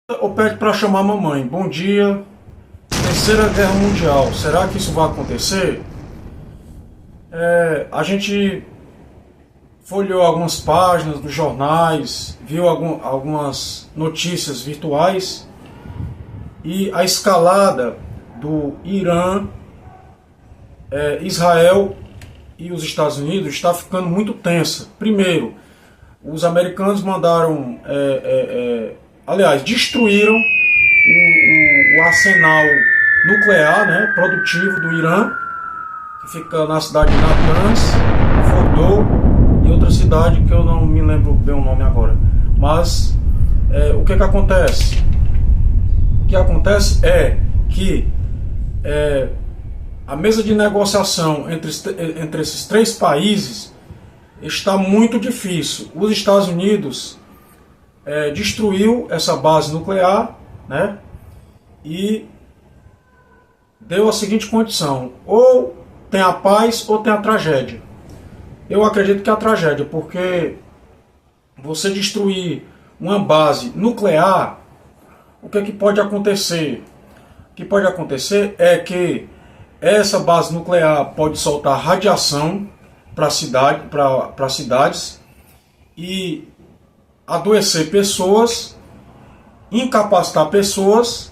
Ou pede para chamar a mamãe. Bom dia. Terceira Guerra Mundial. Será que isso vai acontecer? A gente folheou algumas páginas dos jornais, viu algumas notícias virtuais e a escalada do Irã, Israel e os Estados Unidos está ficando muito tensa. Primeiro, os americanos mandaram, aliás, destruíram o arsenal nuclear, né, produtivo do Irã, que fica na cidade de Natanz, Fordow e outra cidade que eu não me lembro bem o nome agora. Mas o que acontece? O que acontece é que a mesa de negociação entre esses três países está muito difícil. Os Estados Unidos destruiu essa base nuclear, né, e deu a seguinte condição: ou tem a paz ou tem a tragédia. Eu acredito que é a tragédia, porque você destruir uma base nuclear, o que pode acontecer? O que pode acontecer é que essa base nuclear pode soltar radiação para cidades e adoecer pessoas, incapacitar pessoas,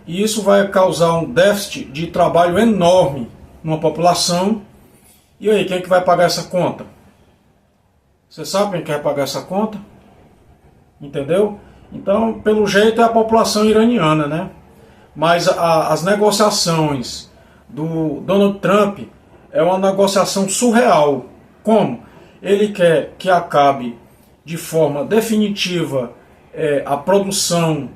e isso vai causar um déficit de trabalho enorme numa população. E aí, quem é que vai pagar essa conta? Você sabe quem quer pagar essa conta? Entendeu? Então, pelo jeito é a população iraniana, né? Mas as negociações do Donald Trump é uma negociação surreal. Como? Ele quer que acabe de forma definitiva a produção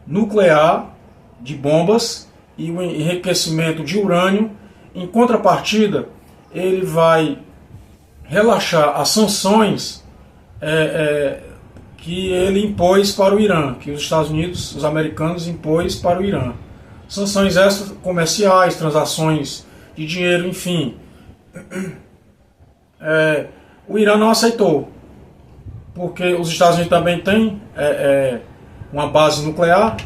nuclear de bombas e o enriquecimento de urânio. Em contrapartida, ele vai relaxar as sanções que ele impôs para o Irã, que os Estados Unidos, os americanos, impôs para o Irã. Sanções extra comerciais, transações de dinheiro, enfim. O Irã não aceitou, porque os Estados Unidos também têm uma base nuclear,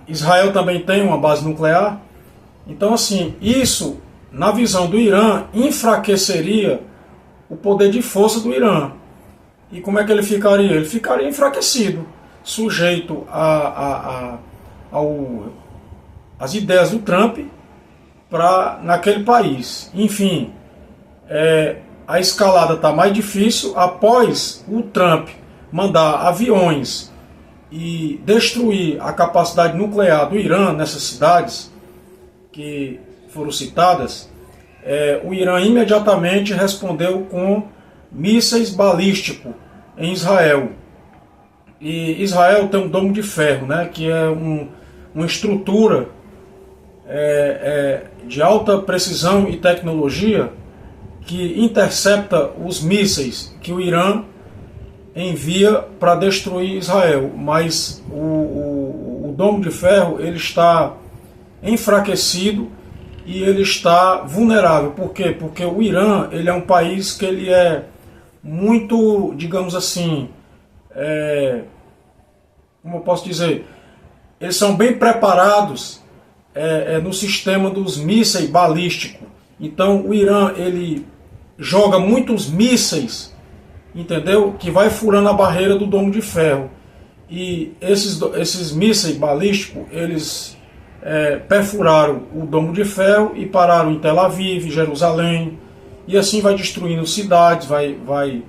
Israel também tem uma base nuclear. Então, assim, isso, na visão do Irã, enfraqueceria o poder de força do Irã. E como é que ele ficaria? Ele ficaria enfraquecido, sujeito às ideias do Trump naquele país. Enfim, a escalada está mais difícil após o Trump mandar aviões e destruir a capacidade nuclear do Irã nessas cidades que foram citadas. O Irã imediatamente respondeu com mísseis balísticos em Israel. E Israel tem um domo de ferro, né, que é uma estrutura de alta precisão e tecnologia que intercepta os mísseis que o Irã envia para destruir Israel. Mas o domo de ferro ele está enfraquecido e ele está vulnerável. Por quê? Porque o Irã ele é um país que ele é muito, digamos assim, como eu posso dizer, eles são bem preparados no sistema dos mísseis balísticos. Então o Irã ele joga muitos mísseis, entendeu? Que vai furando a barreira do domo de ferro. E esses mísseis balísticos, eles perfuraram o domo de ferro e pararam em Tel Aviv, Jerusalém, e assim vai destruindo cidades, vai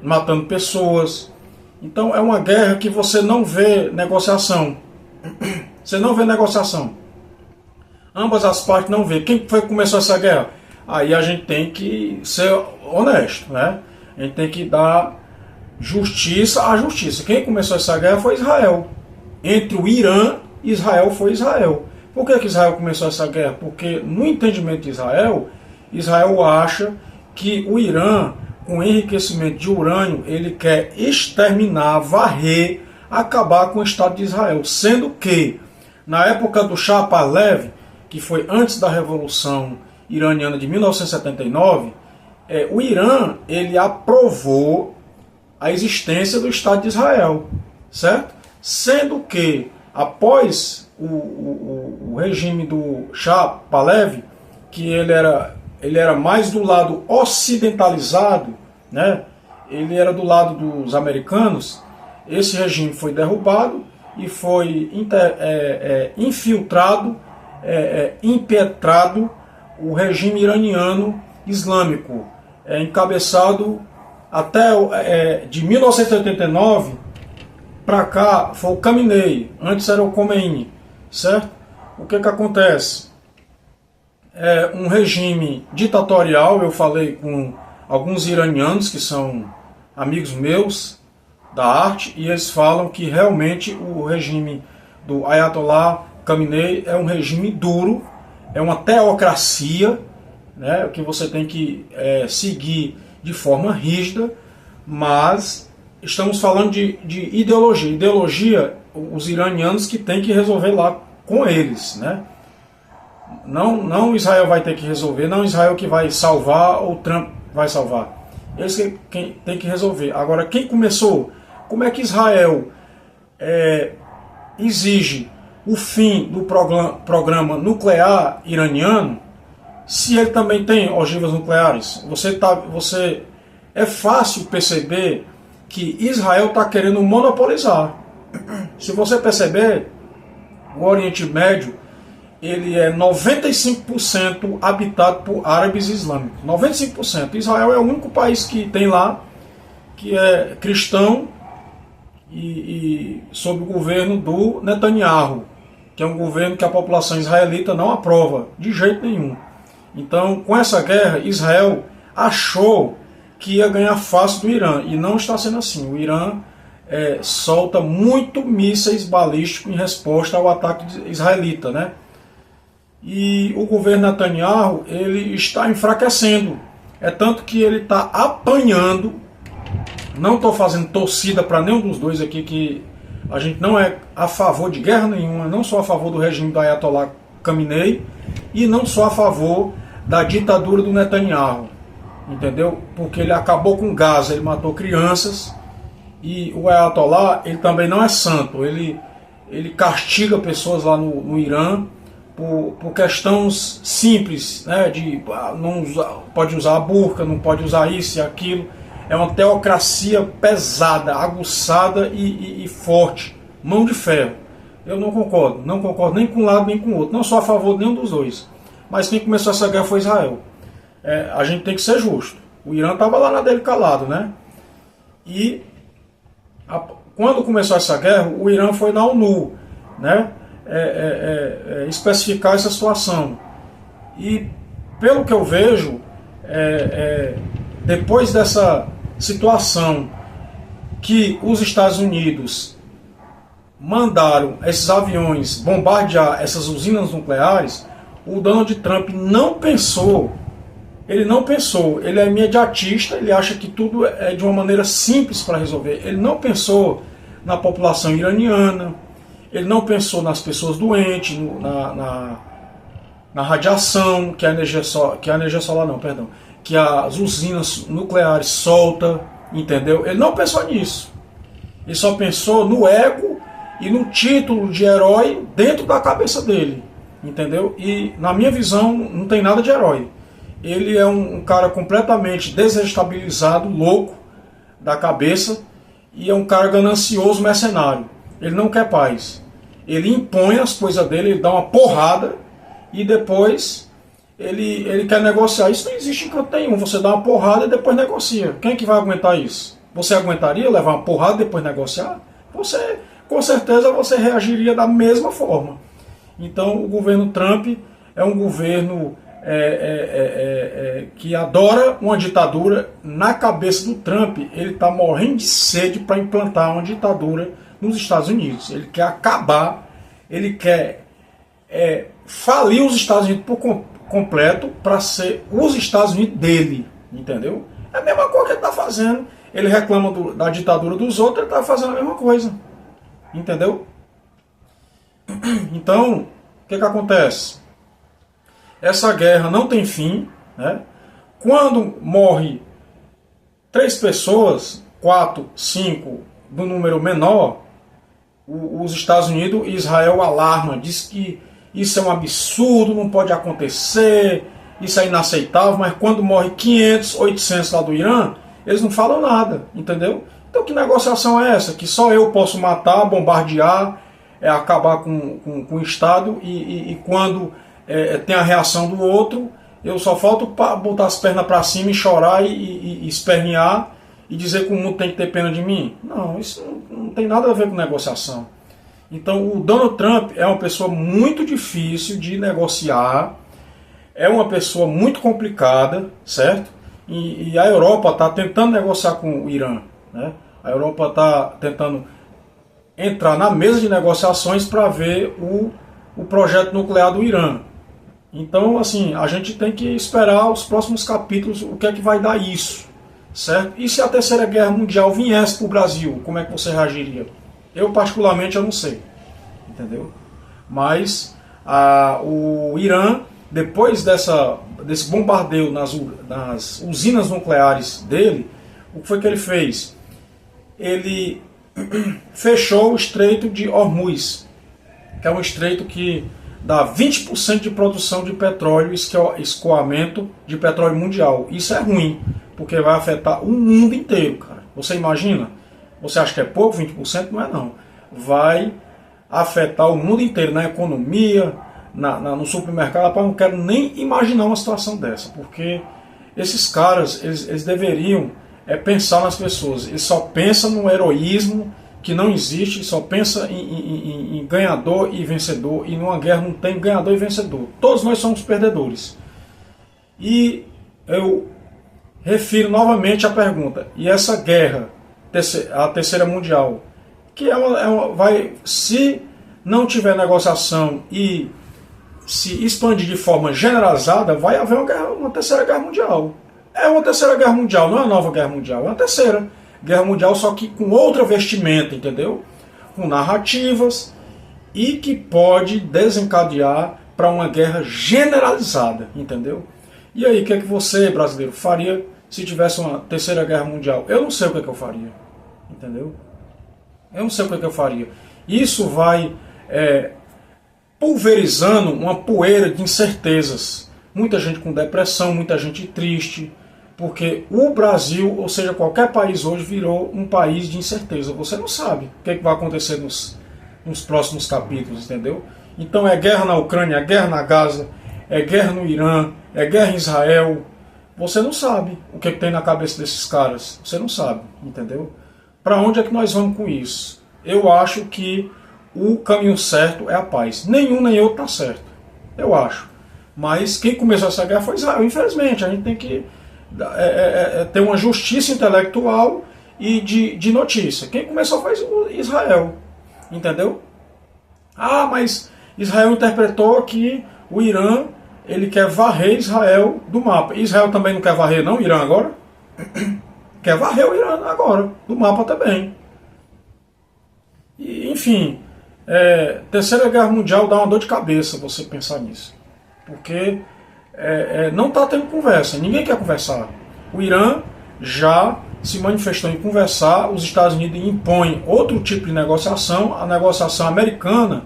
matando pessoas. Então é uma guerra que você não vê negociação. Você não vê negociação. Ambas as partes não vê. Quem foi que começou essa guerra? Aí a gente tem que ser honesto, né? A gente tem que dar justiça à justiça. Quem começou essa guerra foi Israel. Entre o Irã e Israel foi Israel. Por que Israel começou essa guerra? Porque no entendimento de Israel, Israel acha que o Irã, com enriquecimento de urânio, ele quer exterminar, varrer, acabar com o Estado de Israel. Sendo que, na época do Shah Pahlavi, que foi antes da Revolução Iraniana de 1979, o Irã ele aprovou a existência do Estado de Israel, certo? sendo que após o regime do Shah Pahlavi, que ele era mais do lado ocidentalizado, né? Ele era do lado dos americanos. Esse regime foi derrubado e foi infiltrado, impetrado o regime iraniano islâmico, encabeçado até de 1989 para cá foi o Khamenei, antes era o Khomeini, certo? O que acontece? É um regime ditatorial. Eu falei com alguns iranianos que são amigos meus da arte e eles falam que realmente o regime do Ayatollah Khamenei é um regime duro, é uma teocracia, né, que você tem que seguir de forma rígida, mas estamos falando de ideologia. Ideologia, os iranianos que têm que resolver lá com eles, né? Não Israel vai ter que resolver, não Israel que vai salvar ou Trump vai salvar. Eles que tem que resolver. Agora, quem começou? Como é que Israel exige o fim do programa nuclear iraniano se ele também tem ogivas nucleares? É fácil perceber que Israel está querendo monopolizar. Se você perceber, o Oriente Médio ele é 95% habitado por árabes islâmicos. 95%. Israel é o único país que tem lá que é cristão e sob o governo do Netanyahu, que é um governo que a população israelita não aprova de jeito nenhum. Então, com essa guerra, Israel achou que ia ganhar fácil do Irã, e não está sendo assim. O Irã solta muito mísseis balísticos em resposta ao ataque israelita, né? E o governo Netanyahu ele está enfraquecendo. É tanto que ele está apanhando. Não estou fazendo torcida para nenhum dos dois aqui, que a gente não é a favor de guerra nenhuma. Não sou a favor do regime do Ayatollah Khamenei e não sou a favor da ditadura do Netanyahu, entendeu? Porque ele acabou com Gaza, ele matou crianças. E o Ayatollah ele também não é santo. Ele castiga pessoas lá no Irã por questões simples, né, de não pode usar a burca, não pode usar isso e aquilo. É uma teocracia pesada, aguçada e forte, mão de ferro. Eu não concordo nem com um lado nem com o outro, não sou a favor de nenhum dos dois. Mas quem começou essa guerra foi Israel. A gente tem que ser justo. O Irã estava lá na dele calado, né? E quando começou essa guerra, o Irã foi na ONU, né? Especificar essa situação. E pelo que eu vejo, depois dessa situação que os Estados Unidos mandaram esses aviões bombardear essas usinas nucleares, o Donald Trump não pensou, ele é imediatista, ele acha que tudo é de uma maneira simples para resolver. Ele não pensou na população iraniana, ele não pensou nas pessoas doentes, na radiação que a energia solar não, perdão, que as usinas nucleares soltam, entendeu? Ele não pensou nisso. Ele só pensou no ego e no título de herói dentro da cabeça dele, entendeu? E na minha visão não tem nada de herói. Ele é um cara completamente desestabilizado, louco da cabeça, e é um cara ganancioso, mercenário. Ele não quer paz. Ele impõe as coisas dele, ele dá uma porrada e depois ele quer negociar. Isso não existe em canto nenhum. Você dá uma porrada e depois negocia. Quem é que vai aguentar isso? Você aguentaria levar uma porrada e depois negociar? Você, com certeza, você reagiria da mesma forma. Então, o governo Trump é um governo que adora uma ditadura. Na cabeça do Trump, ele está morrendo de sede para implantar uma ditadura nos Estados Unidos. Ele quer acabar, ele quer falir os Estados Unidos por completo para ser os Estados Unidos dele, entendeu? É a mesma coisa que ele está fazendo. Ele reclama da ditadura dos outros, ele está fazendo a mesma coisa, entendeu? Então, o que acontece? Essa guerra não tem fim, né? Quando morre 3 pessoas, 4, 5, do número menor, os Estados Unidos e Israel alarma, diz que isso é um absurdo, não pode acontecer, isso é inaceitável, mas quando morre 500, 800 lá do Irã, eles não falam nada, entendeu? Então que negociação é essa? Que só eu posso matar, bombardear, acabar com o Estado e quando tem a reação do outro, eu só falto para botar as pernas para cima e chorar e espernear e dizer que o mundo tem que ter pena de mim? Não, isso não tem nada a ver com negociação. Então o Donald Trump é uma pessoa muito difícil de negociar, é uma pessoa muito complicada, certo? E a Europa está tentando negociar com o Irã, né? A Europa está tentando entrar na mesa de negociações para ver o projeto nuclear do Irã. Então, assim, a gente tem que esperar os próximos capítulos, o que é que vai dar isso, certo? E se a Terceira Guerra Mundial viesse para o Brasil, como é que você reagiria? Eu, particularmente, eu não sei, entendeu? Mas o Irã, depois desse bombardeio nas usinas nucleares dele, o que foi que ele fez? Ele fechou o Estreito de Hormuz, que é um estreito que dá 20% de produção de petróleo e escoamento de petróleo mundial. Isso é ruim, porque vai afetar o mundo inteiro, cara. Você imagina? Você acha que é pouco? 20% não é não. Vai afetar o mundo inteiro, na economia, no supermercado. Rapaz, não quero nem imaginar uma situação dessa, porque esses caras, eles deveriam pensar nas pessoas. Eles só pensam no heroísmo que não existe, só pensa em ganhador e vencedor, e numa guerra não tem ganhador e vencedor. Todos nós somos perdedores. E eu refiro novamente a pergunta, e essa guerra, a Terceira Mundial, que se não tiver negociação e se expandir de forma generalizada, vai haver uma Terceira Guerra Mundial. É uma Terceira Guerra Mundial, não é uma nova guerra mundial, é uma Terceira Guerra Mundial, só que com outra vestimenta, entendeu? Com narrativas, e que pode desencadear para uma guerra generalizada, entendeu? E aí, o que é que você, brasileiro, faria se tivesse uma Terceira Guerra Mundial? Eu não sei o que é que eu faria, entendeu? Eu não sei o que é que eu faria. Isso vai pulverizando uma poeira de incertezas. Muita gente com depressão, muita gente triste, porque o Brasil, ou seja, qualquer país hoje, virou um país de incerteza. Você não sabe o que vai acontecer nos próximos capítulos, entendeu? Então é guerra na Ucrânia, é guerra na Gaza, é guerra no Irã, é guerra em Israel. Você não sabe o que tem na cabeça desses caras. Você não sabe, entendeu? Para onde é que nós vamos com isso? Eu acho que o caminho certo é a paz. Nenhum nem outro está certo. Eu acho. Mas quem começou essa guerra foi Israel. Infelizmente, a gente tem que ter uma justiça intelectual e de notícia. Quem começou foi Israel, entendeu? Ah, mas Israel interpretou que o Irã, ele quer varrer Israel do mapa. Israel também não quer varrer não, o Irã agora? Quer varrer o Irã agora, do mapa também. E, enfim, Terceira Guerra Mundial dá uma dor de cabeça você pensar nisso. Porque não está tendo conversa, ninguém quer conversar. O Irã já se manifestou em conversar, os Estados Unidos impõem outro tipo de negociação, a negociação americana,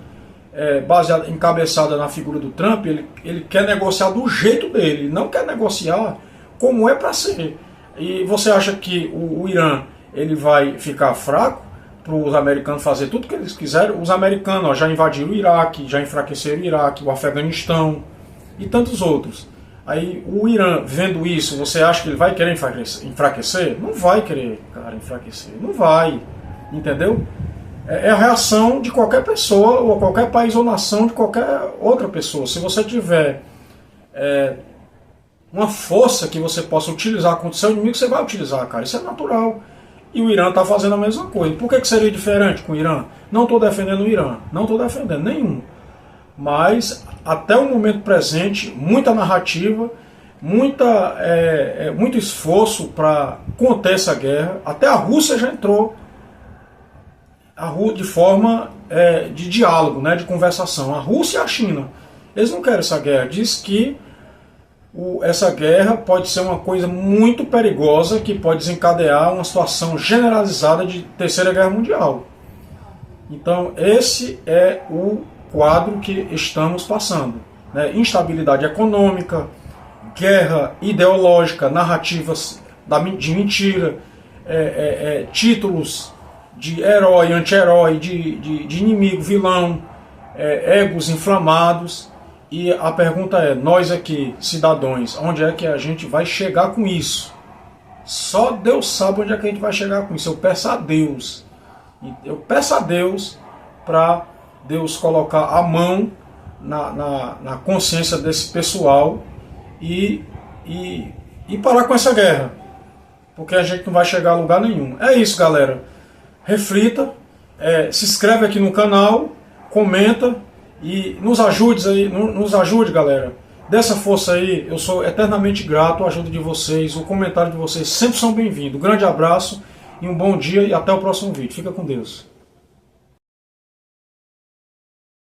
baseada, encabeçada na figura do Trump, ele quer negociar do jeito dele, não quer negociar como é para ser. E você acha que o Irã ele vai ficar fraco para os americanos fazer tudo o que eles quiserem? Os americanos já invadiram o Iraque, já enfraqueceram o Iraque, o Afeganistão e tantos outros. Aí o Irã, vendo isso, você acha que ele vai querer enfraquecer? Não vai querer, cara, enfraquecer. Não vai, entendeu? É a reação de qualquer pessoa, ou qualquer país ou nação, de qualquer outra pessoa. Se você tiver uma força que você possa utilizar contra o seu inimigo, você vai utilizar, cara. Isso é natural. E o Irã está fazendo a mesma coisa. Por que seria diferente com o Irã? Não estou defendendo o Irã, não estou defendendo nenhum. Mas, até o momento presente, muita narrativa, muito esforço para conter essa guerra. Até a Rússia já entrou de forma de diálogo, né, de conversação. A Rússia e a China, eles não querem essa guerra. Diz que essa guerra pode ser uma coisa muito perigosa que pode desencadear uma situação generalizada de Terceira Guerra Mundial. Então esse é o quadro que estamos passando, né? Instabilidade econômica, guerra ideológica, narrativas de mentira, títulos de herói, anti-herói, de inimigo, vilão, egos inflamados. E a pergunta é, nós aqui, cidadãos, onde é que a gente vai chegar com isso? Só Deus sabe onde é que a gente vai chegar com isso. Eu peço a Deus para Deus colocar a mão na consciência desse pessoal e parar com essa guerra, porque a gente não vai chegar a lugar nenhum. É isso, galera. Reflita, se inscreve aqui no canal, comenta e nos ajude, galera. Dessa força aí, eu sou eternamente grato. A ajuda de vocês, o comentário de vocês sempre são bem-vindos. Grande abraço e um bom dia e até o próximo vídeo. Fica com Deus.